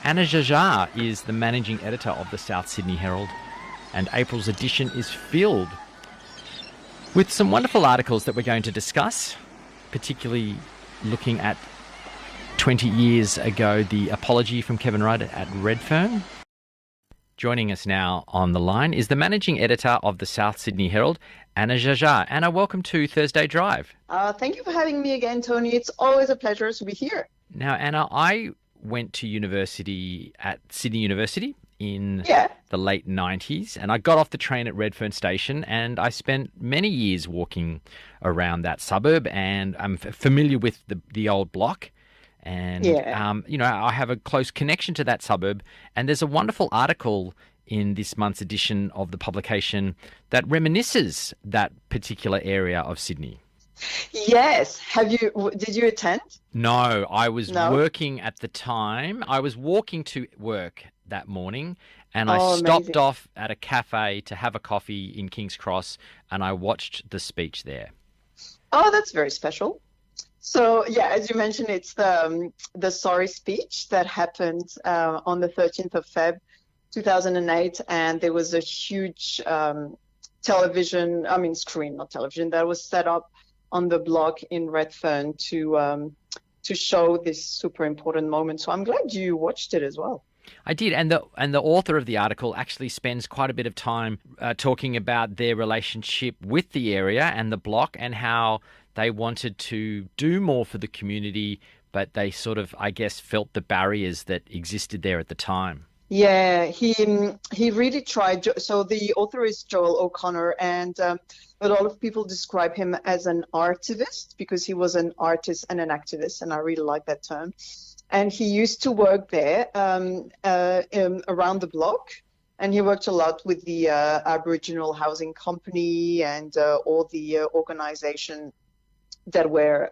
Anna Jajar is the managing editor of the South Sydney Herald, and April's edition is filled with some wonderful articles that we're going to discuss, particularly looking at 20 years ago, the apology from Kevin Rudd at Redfern. Joining us now on the line is the managing editor of the South Sydney Herald, Anna Jajar. Anna, welcome to Thursday Drive. Thank you for having me again, Tony. It's always a pleasure to be here. Now, Anna, I went to university at Sydney University in the late 90s, and I got off the train at Redfern Station, and I spent many years walking around that suburb, and I'm familiar with the old block. And, I have a close connection to that suburb. And there's a wonderful article in this month's edition of the publication that reminisces that particular area of Sydney. Yes. Did you attend? No, I was working at the time. I was walking to work that morning, and I stopped off at a cafe to have a coffee in King's Cross, and I watched the speech there. Oh, that's very special. So, as you mentioned, it's the sorry speech that happened on the 13th of Feb, 2008, and there was a huge screen, not television, that was set up on the block in Redfern to show this super important moment. So I'm glad you watched it as well. I did, and the author of the article actually spends quite a bit of time talking about their relationship with the area and the block, and how they wanted to do more for the community, but they sort of, I guess, felt the barriers that existed there at the time. Yeah, he really tried. So the author is Joel O'Connor, and a lot of people describe him as an artivist because he was an artist and an activist, and I really like that term. And he used to work there around the block, and he worked a lot with the Aboriginal Housing Company and all the organizations that were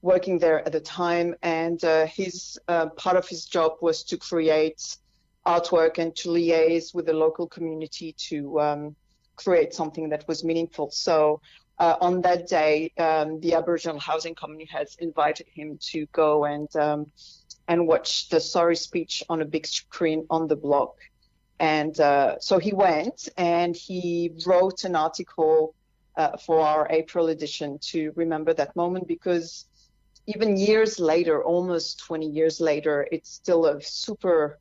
working there at the time. And his part of his job was to create artwork and to liaise with the local community to create something that was meaningful. So on that day, the Aboriginal Housing Company has invited him to go and watch the sorry speech on a big screen on the block. And so he went and he wrote an article for our April edition to remember that moment, because even years later, almost 20 years later, it's still a super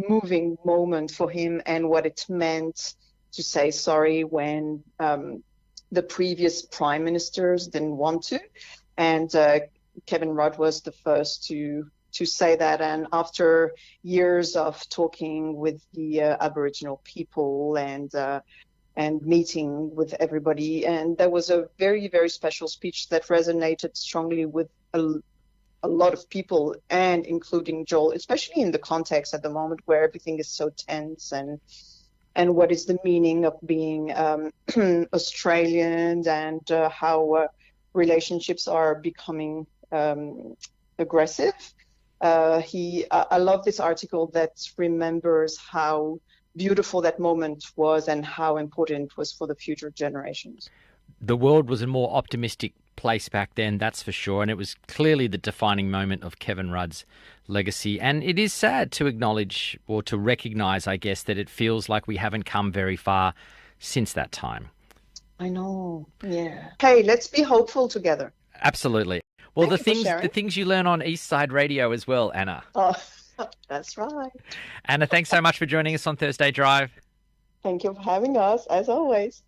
moving moment for him, and what it meant to say sorry when the previous prime ministers didn't want to. And Kevin Rudd was the first to say that. And after years of talking with the Aboriginal people and meeting with everybody, and there was a very, very special speech that resonated strongly with a lot of people, and including Joel, especially in the context at the moment where everything is so tense, and what is the meaning of being Australian, and how relationships are becoming aggressive. I love this article that remembers how beautiful that moment was and how important it was for the future generations. The world was a more optimistic place back then, that's for sure, and it was clearly the defining moment of Kevin Rudd's legacy. And it is sad to acknowledge, or to recognise, I guess, that it feels like we haven't come very far since that time. I know, yeah. Hey, let's be hopeful together. Absolutely. Well, the things you learn on Eastside Radio as well, Anna. Oh, that's right. Anna, thanks so much for joining us on Thursday Drive. Thank you for having us, as always.